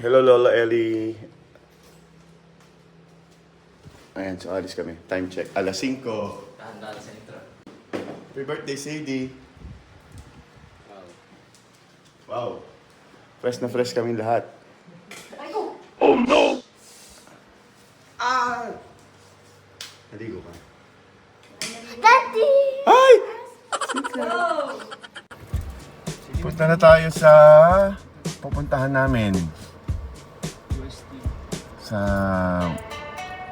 Hello, Lola Ellie. Ayan, so alis kami. Time check. Alas 5. Tahan-tahan sa intro. Happy birthday, Sadie. Wow. Wow. Fresh na fresh kami lahat. Ah! Naligo ka. Daddy! Ay! Punta na tayo sa pupuntahan namin.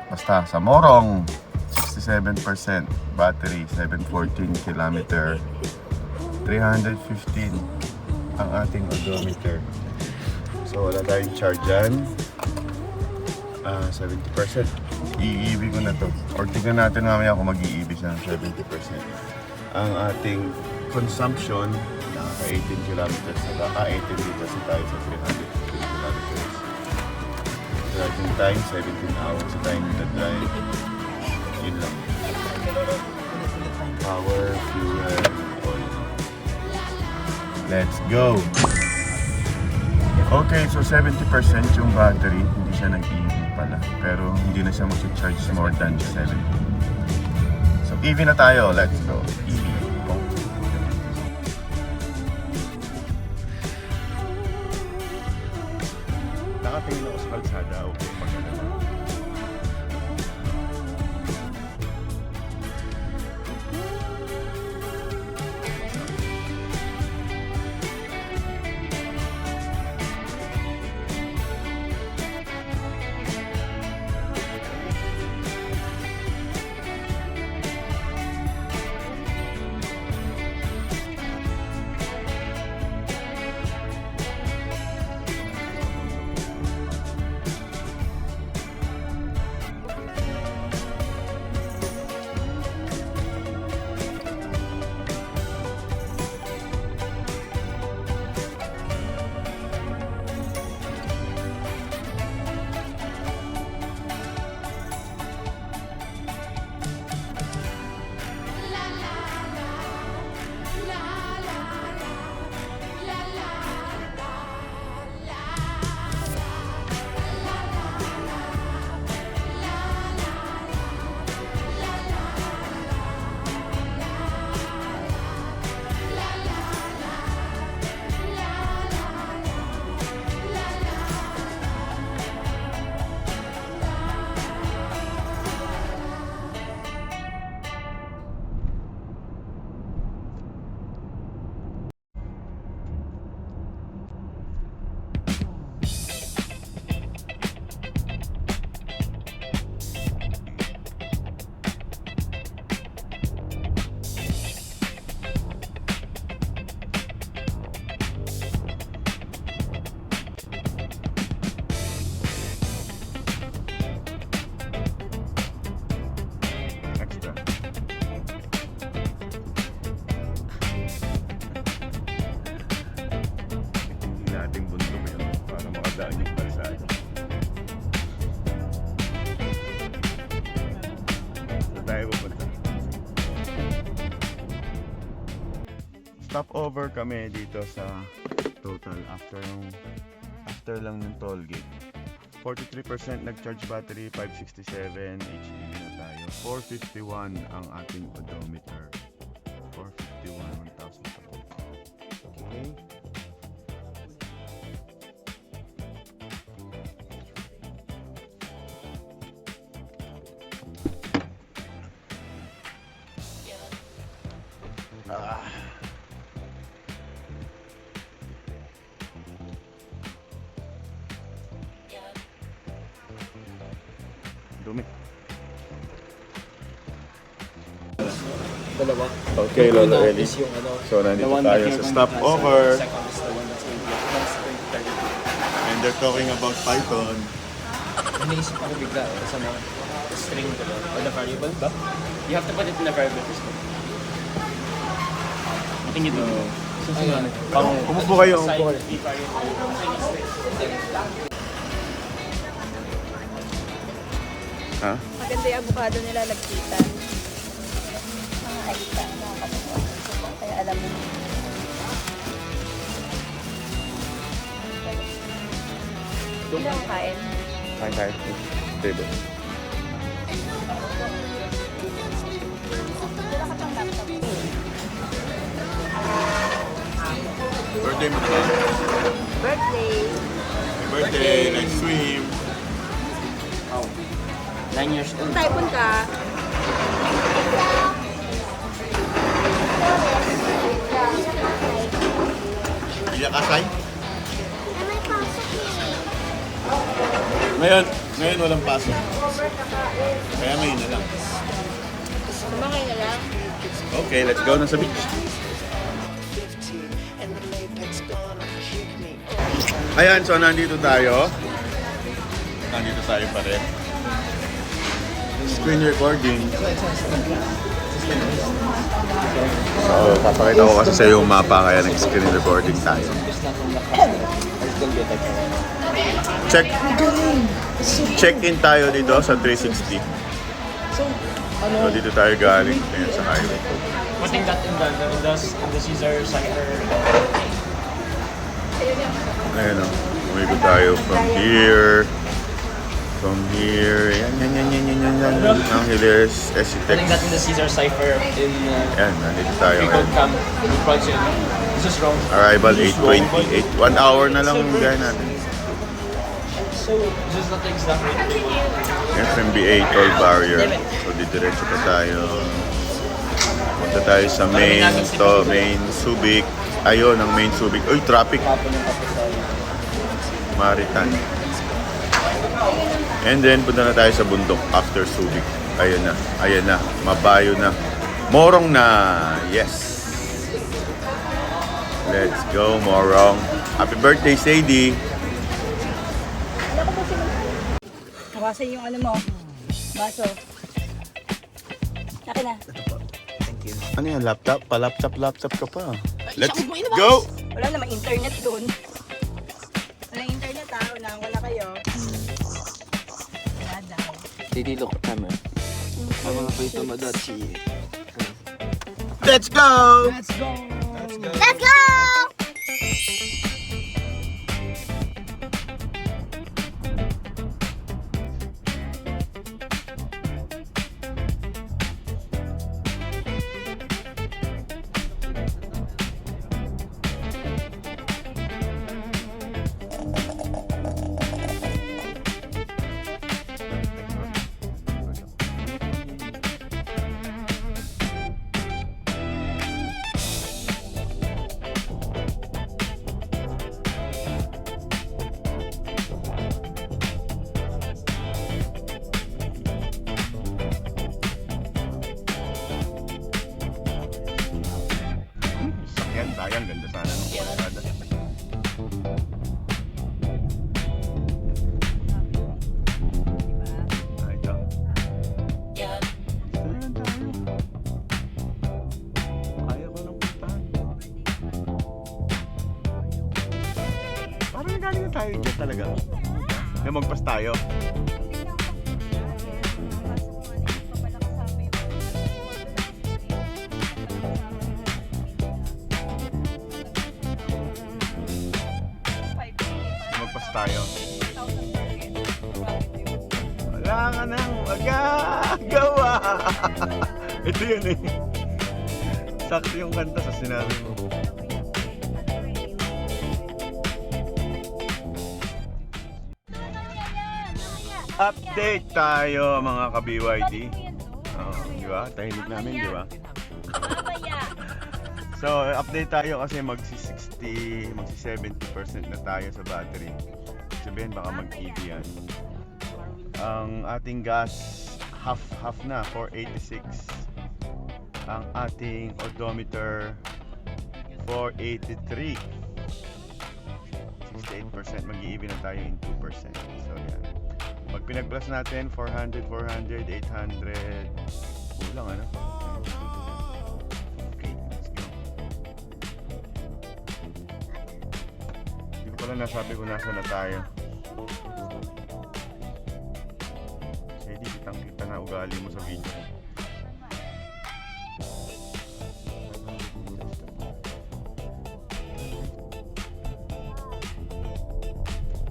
Basta sa Morong. 67% battery, 714 kilometer. 315 ang ating odometer. So wala tayong charge dyan. 70%. I-EV ko na to. Or tignan natin mamaya kung mag-i-EV siya ng 70%. Ang ating consumption, naka-18 kilometers. Naka-18 liters na tayo sa 315 kilometers. Driving time, 17 hours sa time na drive. Yun lang. Power, fuel, oil. Let's go! Okay, so 70% yung battery. Hindi siya nag-EV pala. Pero hindi na siya mag-charge more than 70. So EV na tayo. Let's go. EV. Go. Nakatingin ako sa kalsada. Okay, maganda ba? Extra. Hindi natin bundok yun para makadaan yung kalsada. Saan tayo pupunta? Stopover kami dito sa total after lang ng toll gate. 43% nag-charge battery, 567 HEV na tayo. 451 ang ating odometer. 451, 1,000. Okay. Dumi. Dalawa. Okay, Lola Una Ellie. is yung ano, So, nandito the one tayo that sa you're stopover. Second is the one that's going to be next 2032. And they're talking about Python. Iniisip ako bigla sa mga string ko lang. Or the variable ba? You have to put it in a variable first. What can you do? Umupo kayo, umupo kayo. Ha? Maganda yung avocado nila lagkitan. Mga aita, nakakatawa. Kaya alam mo. Hindi lang kain. Kain tayo. Table. Wala ka pang laptop. Birthday mo naman. Birthday. Birthday, let's swim. 9 years old. Typhoon ka. Iyak ka, Sai? Ngayon walang pasok. Kaya ngayon na lang. Kumakay na lang. Okay, let's go na sa beach. Ayan, so nandito tayo. Nandito tayo pa rin. Screen recording. So, papakita ko kasi sa yung mapa kaya nag-screen recording tayo. Check-in tayo dito sa 360. So, dito tayo galing. Ayan, sa highway. Putting that in the Caesar cipher. Ayan o. Umikot tayo from here. From here. Yan. Angeles, Putting Esitex. that in the Caesar cipher in Ayan, nandito tayo. Recode Camp in Project. This is wrong. Arrival 8:28. 1 hour na lang yung gaya natin. So, this is not the exact rate. FMBA toll barrier. So, didiretso pa tayo. Punta tayo sa main Subic. Ayun, ang main Subic. Uy, traffic. Kapon ng kapasay. Maritan. And then, punta na tayo sa bundok after Subic. Ayun na. Mabayo na. Morong na. Yes. Let's go, Morong. Happy birthday, Sadie. Hawasan yung ano mo. Baso. Akin na. Ano yan, laptop? Pa-laptop ka pa. Let's go! Wala namang internet doon. Walang internet ha. Unahan ko na kayo. Wala daw. Didi, look at camera. Habang ako ito madachi. Let's go! Let's go! Yan, sayang. Ganda sana ng kalsada. Ah, ito. Ayan tayo. Kaya ko nang puntahan. Parang galing na tayo dyan talaga. Na magpas tayo. Magpas tayo. Wala ka nang magagawa. Ito yun eh. Sakto yung kanta sa sinabi mo. Update tayo mga ka-BYD. Di ba? Tahimik namin, di ba? So, update tayo kasi magsi-70% na tayo sa battery. Sabihin baka mag-EV yan. Ang ating gas, half na, 486. Ang ating odometer, 483. 68% mag-EV na tayo in 2%. So, yan. Pag pinag-plus natin, 400, 800. Kulang ano? Okay, let's go. Hindi ko pala nasabi kung nasa na tayo. Kasi di kitang-kita na ugali mo sa video.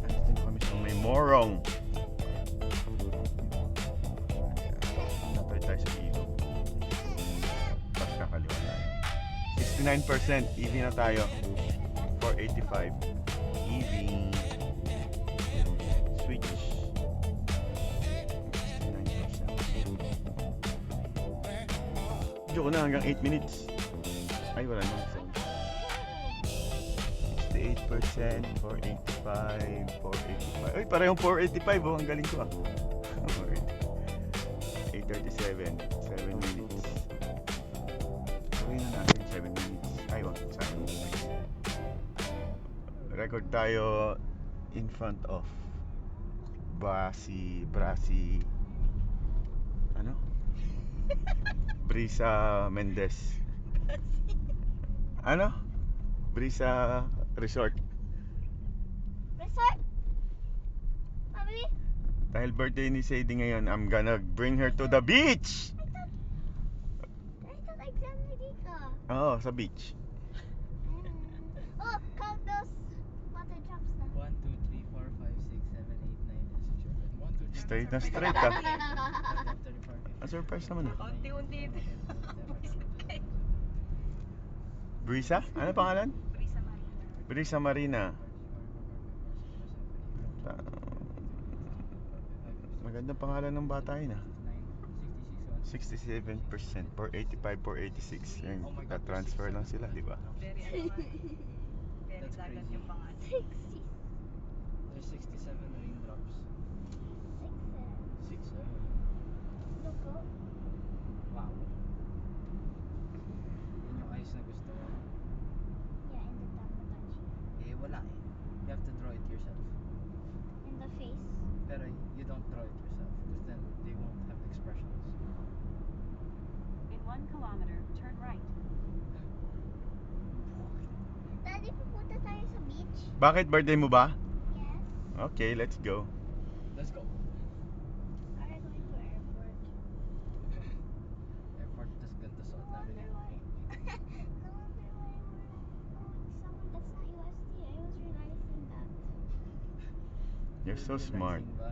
Dito kami sa may Morong. Natay tayo sa ilog. Pagkakaliwa tayo. 69% EV na tayo. 485. EV. Switch. 69%. Joke na hanggang 8 minutes. Ay, wala na. 68%, 485, 485. Ay, parehong 485 oh. Ang galing ko ah. 837, 7 minutes. Gawin na natin 7 minutes. Ay, wag. Sayang. Record tayo in front of Brasi, ano? Brisa Mendez. Ano? Brisa Resort. Resort? Mami? Dahil birthday ni Sadie ngayon, I'm gonna bring her to the beach! I thought exam na dito. Oo, sa beach. Oh, count those water drops na. 1, 2, 3, 4, 5, 6, 7, 8, 9, 10, 11, 12, 13, 14, Straight na straight ah. Surprise naman ah. Unti-unti ito. Brisa? Ano pangalan? Brisa Marina. Brisa Marina. Magandang pangalan ng bata yun ah. 67%, 485, 486. Yan, transfer lang sila, di ba? Very very dagat yung pangalan. 60. There's 67 raindrops. 6, Look oh. wow. Yun yung ice na gusto mo. Yeah, in the top of Eh, wala eh. You have to draw it yourself. In the face. Pero you don't draw it yourself because then they won't have expressions. In 1 kilometer, turn right. Daddy, pupunta tayo sa beach? Bakit birthday mo ba? Yes. Okay, let's go. Let's go. Are you going to airport? Airport, tas ganito suot No namin wonder eh. why. No wonder why we're going somewhere that's not USD. I was realizing that. You're so Realizing smart. ba,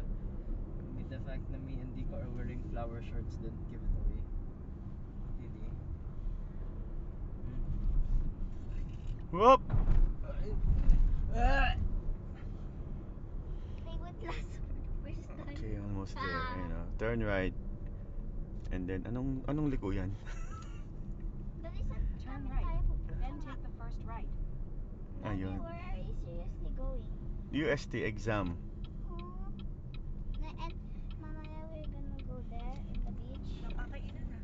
with the fact na me and Dico are wearing flower shirts didn't give it away. Really? Whoop! They would last for the first time. Okay, almost there. Ayun, oh. Turn right. And then, anong liko yan? Daddy, saan Turn namin right. tayo pupunta? Then take the first right. Daddy, Ayun. where are you seriously going? UST exam. And mamaya we're gonna go there in the beach. Nakakainan na.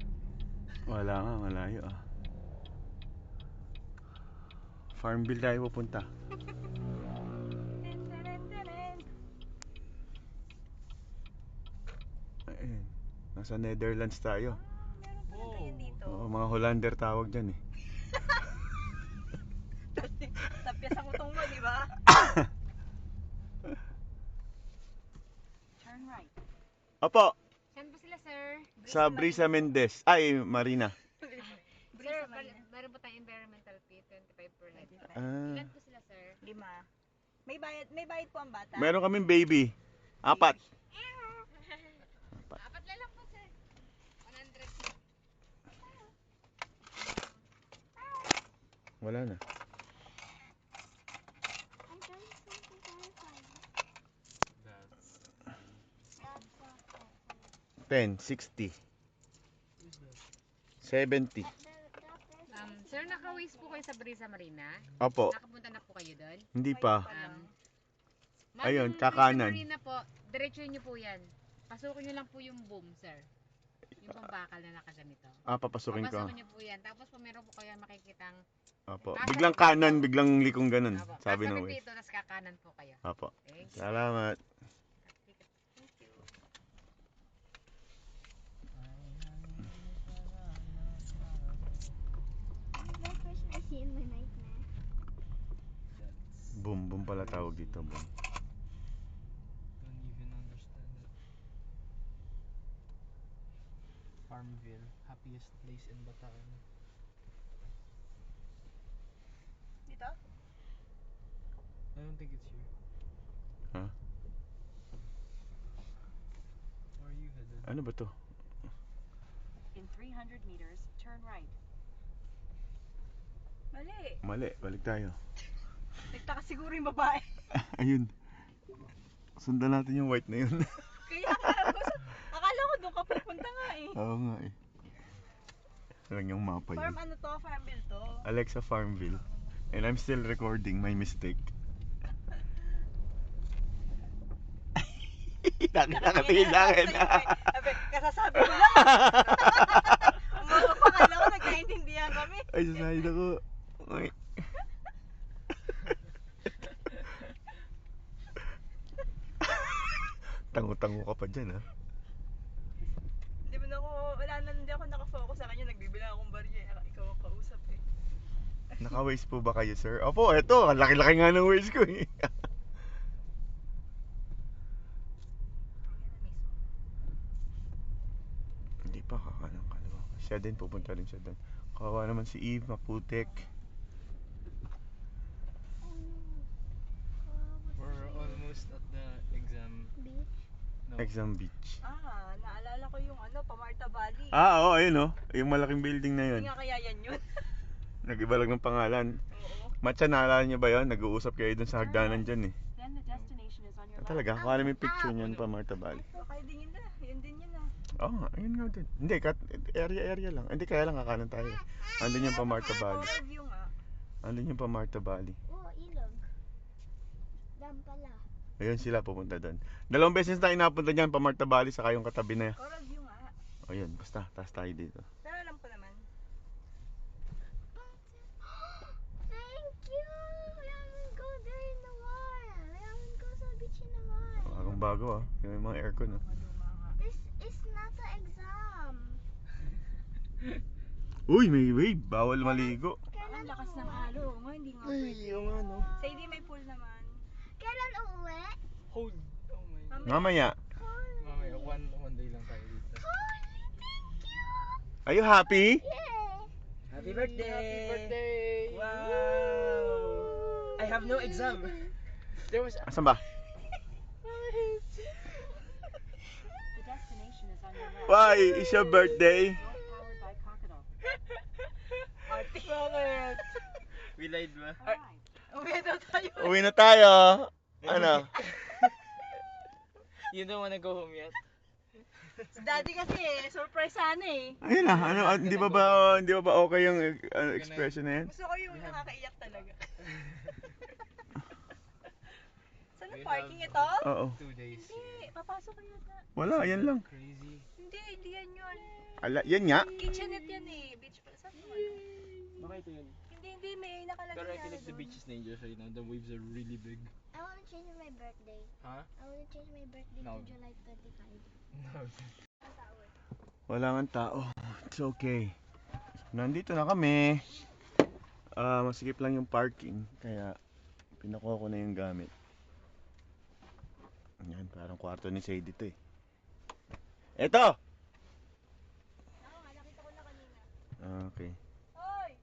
Wala nga, malayo ah. Farmville tayo pupunta. Ayun. Nasa Netherlands tayo. Meron pa lang kayo dito. Oo, mga Hollander tawag dyan eh. Tapyas ang utong mo, di ba? Turn right. Opo, Saan po sila, sir? sa Brisa Mendez. Ay, Marina. Sir, meron po tayong environmental fee, 25%. Ah, Ilan po sila, sir? 5. May bayad po ang bata. meron kaming baby. 4. Apat na lang po, sir. 100. Wala na. I'm trying to clarify. 10, 60. 70. Sir, nakawis po kayo sa Brisa Marina? Opo, Nakapunta na po kayo doon? hindi pa. Ma'am, Ayun, yung kakanan. Brisa Marina po, diretso nyo po yan. Pasukin nyo lang po yung boom, sir. Yung pambakal na nakaganito. Ah, papasukin ko. Papasukin nyo po yan. Tapos po meron po kayo makikitang Opo. Biglang kanan, biglang likong ganun. Apo, Sabi ng kasabit way. dito, tapos kakanan po kayo. Opo. Thanks. Salamat. The person I see in my nightmare. Boom, boom pala tawag dito. Boom. Don't even understand it. Farmville, happiest place in Bataan. Dito? I don't think it's here. Huh? Ano ba to? In 300 meters, turn right. Mali. Mali, balik tayo. Nagtaka siguro yung babae. Ayun. Sundan natin yung white na yun. Kaya akala ko doon ka pupunta nga eh. Oo nga eh. Lang yung mapa yun. Farm ano to? Farmville to. Alexa Farmville. And I'm still recording, my mistake. Nakatingin sa akin. Kasasabi ko lang. Umaga pa kala ko nagkaintindihan kami. Ay, sasahid ako. Ay. Tango-tango ka pa dyan, ha? Hindi mo na ako, wala na, hindi ako nakafocus sa kanya. Nagbibilang akong barya. Ikaw ang kausap eh. Naka-waste po ba kayo, sir? Opo, eto. Ang laki-laki nga ng waste ko, eh. Hindi pa, kakanang kalawa. Siya din, pupunta rin siya doon. Kawawa naman si Eve, maputik. We're almost at the exam. Beach. No. Exam Beach. Naalala ko yung ano, Pamarta Valley. Oo, ayun, oh. Yung malaking building na yun. Hindi nga kaya yan yun. Nag-iba lang ng pangalan. Oo. Matcha, naalala niyo ba yun? Nag-uusap kayo dun sa hagdanan dyan, eh. Then the destination is on your left. Talaga? Kuha namin picture niyan pa Marta Valley. Baka din yun na. Yun din yun na. Oo nga, ayun nga din. Hindi, area lang. Hindi, kaya lang kakanan tayo. Andun yung pa Marta Valley. Coral view nga. Andun yung pa Marta Valley. Oh, ilog. Dam pala. Ayun sila pupunta doon. Dalawang beses na inapunta dyan pa Marta Valley saka yung katabi na yan. Coral view nga. Ayun, basta, taas tayo dito. Pero alam ko naman. Thank you! We haven't go there in a while. We haven't go sa beach in a while. Bagong bago ah. Yung mga aircon ah. Maluma nga. This is not an exam. Uy, may wave. Bawal maligo. Ang lakas ng halo. Nga, hindi nga Ay, pwede. yung ano. Sa hindi may pool naman. Kailan uuwi? Hold. Oh my. Mamaya. Mamaya, one day lang tayo dito. Holy, thank you! Are you happy? Yeah! Happy birthday! Happy birthday! Wow! I have no exam. There was Asan ba? The destination is on your left. Why? It's your birthday. Boat powered by Crocodile. Bakit? We lied ba? Arrived. Uwi daw tayo. Uwi na tayo. Ano? You don't wanna go home yet? Si daddy kasi surprise sana eh. Ayun na. Ano, hindi ba okay yung expression na yan? Gusto ko yung nakakaiyak talaga. Saan ang We parking have- ito? Oo. 2 days. Hindi, papasok kayo na. Wala, yan lang. Crazy. Hindi yan yun. Yan nga. Kitchenette yan eh. Beach pala. Saan mo? Baka ito yun. Hindi, may nakalagay Pero I na feel like the doon. beach is dangerous right now. The waves are really big. I want to change my birthday. Huh? I want to change my birthday No. to July 25. No. Wala nga tao. It's okay. Nandito na kami. Masikip lang yung parking. Kaya pinakuha ko na yung gamit. Yan, parang kwarto ni Sadie to eh. Eto! Oo nga, nakita ko na kanina. Okay. Hoy!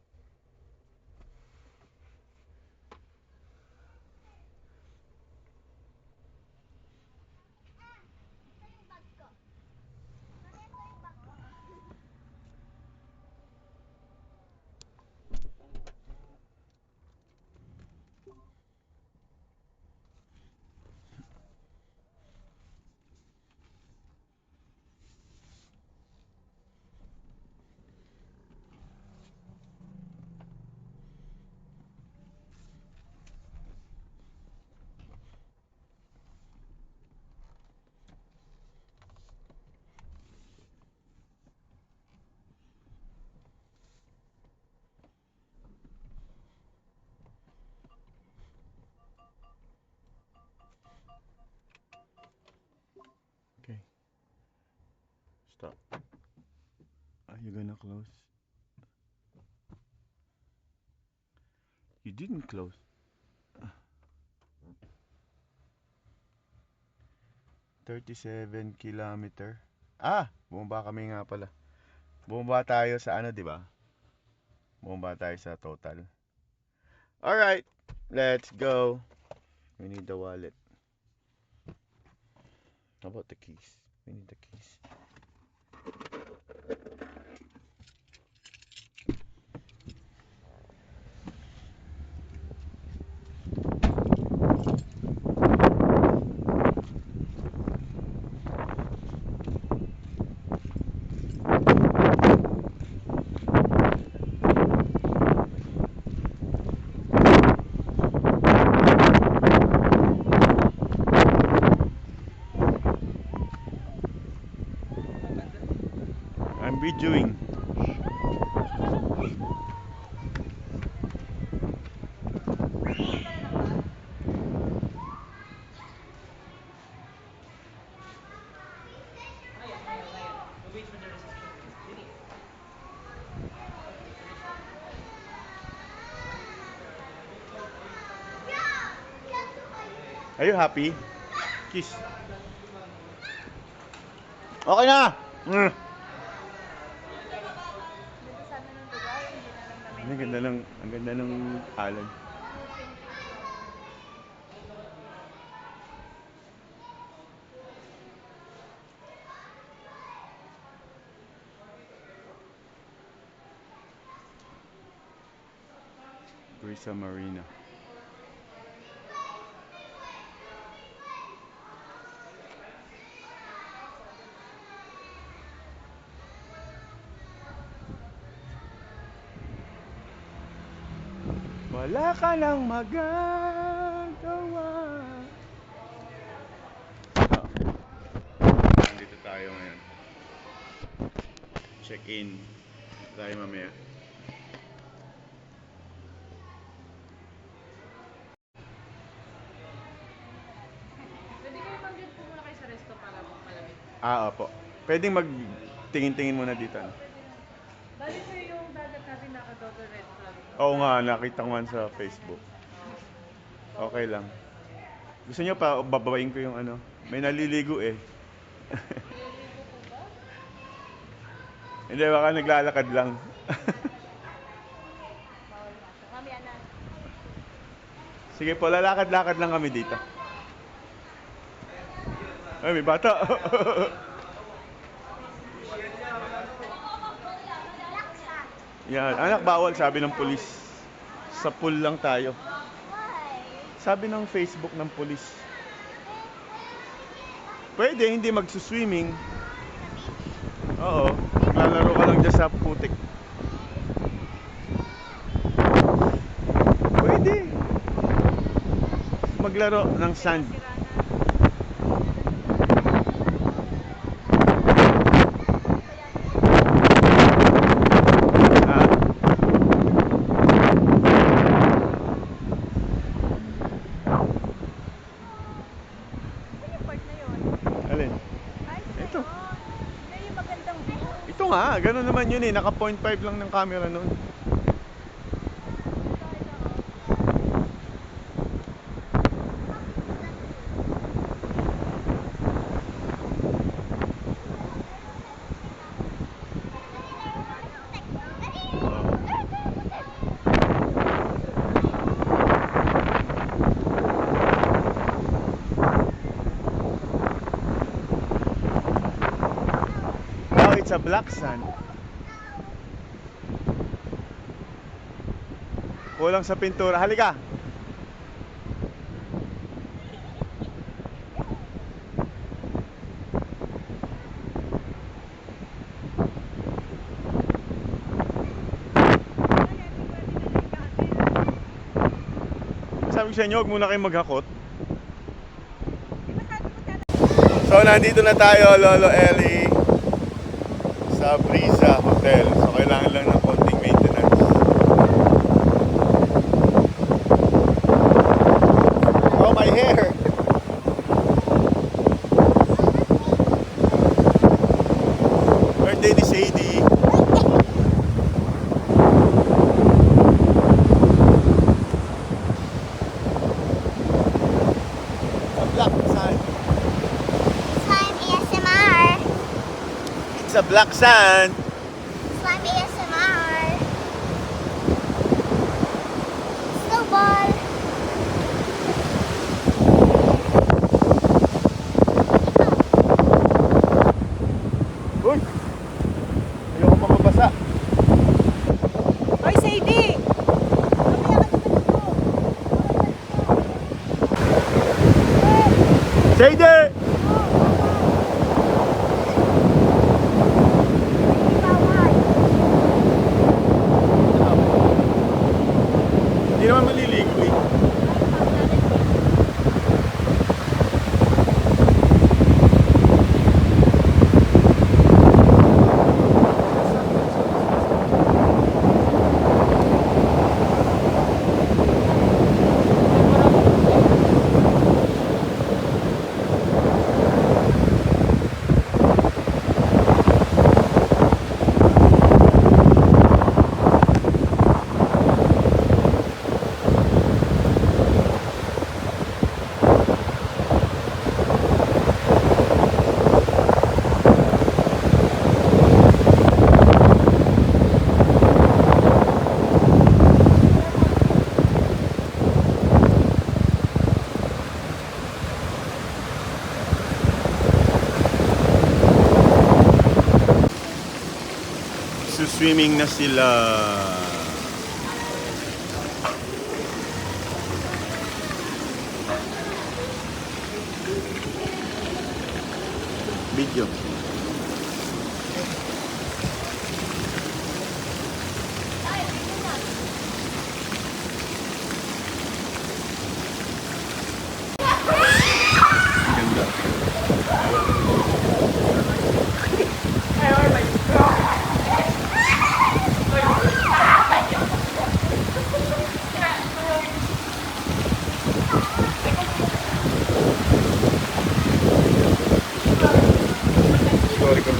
Okay. Stop. Are you gonna close? You didn't close. 37 kilometer. Bumaba kami nga pala. Bumaba tayo sa ano, di ba? Bumaba tayo sa total. Alright, let's go. We need the wallet. How about the keys? We need the keys. I'm videoing. Are you happy? Kiss. Okay na! Mm. Ang ganda ng alon. Brisa Marina. Wala ka lang magagawa. Nandito tayo ngayon. Check-in tayo mamaya. Pwede kayo mag-get po muna kayo sa resto para malamig. Opo. Pwedeng magtingin-tingin muna dito. Bali sir, yung dagat natin naka-double red flag. Oo nga, nakita ko nga sa Facebook. Okay lang. Gusto niyo pa babawain ko yung ano? May naliligo eh. Hindi, baka naglalakad lang. Mamaya na. Sige po, lalakad-lakad lang kami dito. Ay, may bata. Yan, anak bawal sabi ng pulis. Sa pool lang tayo. Sabi ng Facebook ng pulis. Pwede, hindi magsuswimming. Oo, lalaro ka lang dyan sa putik. Pwede. Maglaro ng sand. Ha? Yung part na yun. Alin? Ay, Ito. Yan yung magandang view. Ito nga, gano'n naman yun eh. Naka 0.5 lang ng camera nun. Oh, it's a black sand. Kulang sa pintura. Halika. Sabi ko sa inyo, huwag muna kayong maghakot. So, nandito na tayo, Lolo Eli, sa Brisa Hotel. So, kailangan lang ng konting maintenance. Oh, my hair! Birthday ni Sadie. A black sand. Slime ASMR. It's a black sand. Slime ASMR. Snowball. Stay there! Hindi naman maliligo eh. Swimming na sila. Video. Ganda. Sorry ko.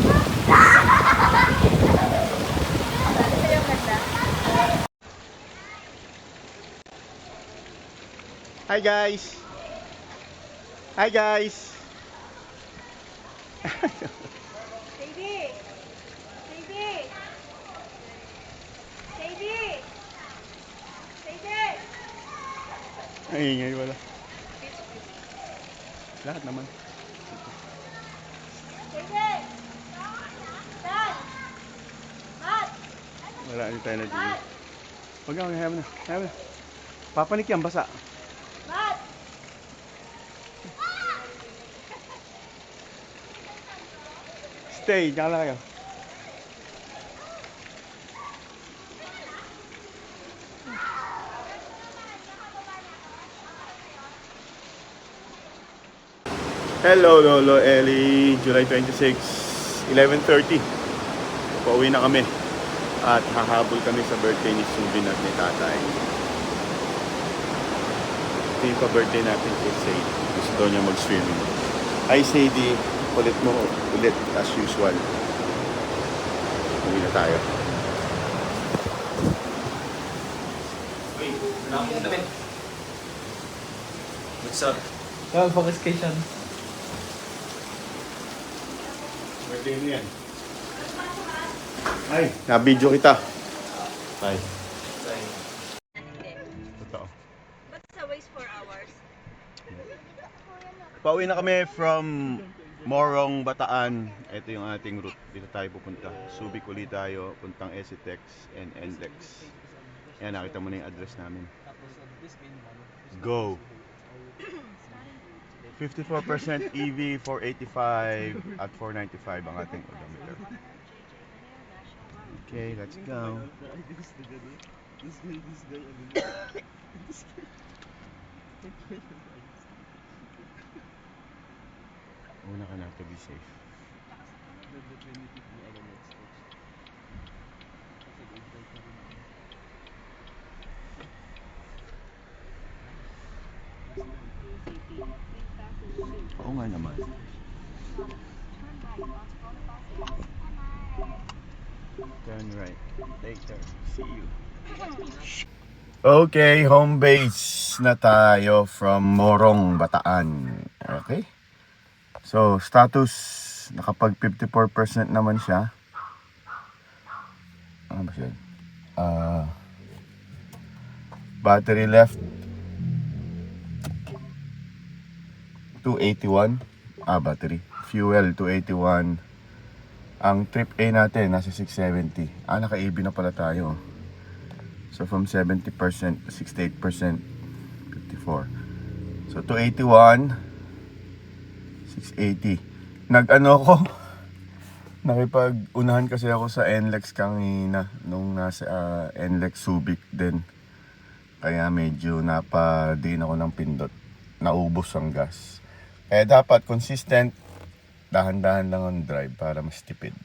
Hi guys. Hi guys. Sadie! Sadie! Sadie! Sadie! Ay, ingay wala. Lahat naman. Sadie! Dad! Matt! Wala hindi tayo nag-iwi. Huwag na, hayaan mo na. Hayaan mo na. Papanik yan, basa. Matt! Stay, diyan lang kayo. Hello Lolo Ellie, July 26, 11:30. Pauwi na kami at hahabol kami sa birthday ni Subin at ni Tatay. Ito yung pa-birthday natin kay Sadie. Gusto daw niya mag-swimming. Hi Sadie, ulit mo ulit as usual. Uwi na tayo. What's up? Well, focus station. Birthday mo yan. Ay, na-video kita. Ay, totoo. Ba't sa waste 4 hours? Pauwi na kami from Morong, Bataan. Ito yung ating route. Dito tayo pupunta. Subic ulit tayo. Puntang Esitex and NLEX. Ayan, nakita mo na yung address namin. Go! 54% EV, 485 at 495 ang ating odometer. Okay, let's go. Una ka na to be safe. Oo nga naman. Turn right. Later. See you. Okay, home base na tayo from Morong, Bataan. Okay? So, status, nakapag 54% naman siya. Ano ba siya? Battery left 281. Battery. Fuel 281. Ang trip A natin nasa 670. Naka-AB na pala tayo. So from 70% to 68%, 54. So 281. 680. Nag-ano ako, nakipag-unahan kasi ako sa NLEX kanina nung nasa NLEX Subic din. Kaya medyo napadiin ako ng pindot. Naubos ang gas. Kaya dapat consistent, dahan-dahan lang ang drive para mas tipid.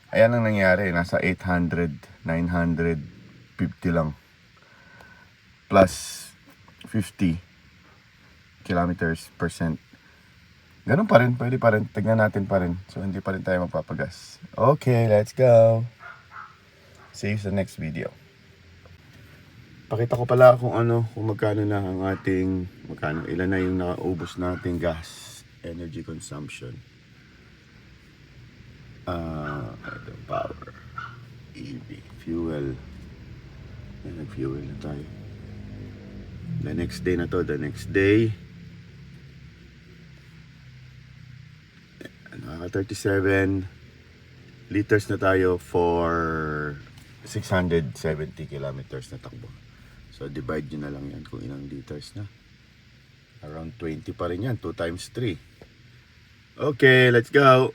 Ayan ang nangyari, nasa 800, 950 lang. Plus 50 kilometers %. Ganun pa rin, pwede pa rin. Tignan natin pa rin. So, hindi pa rin tayo magpapagas. Okay, let's go. See you sa next video. Pakita ko pala kung magkano na ang ating, ilan na yung nakaubos nating gas, energy consumption. Ito, power, EV, fuel. Nag-fuel na tayo. The next day na to, the next day. Naka 37 liters na tayo for 670 kilometers na takbo. So divide nyo na lang yan kung ilang liters na. Around 20 pa rin yan, 2 times 3. Okay, let's go!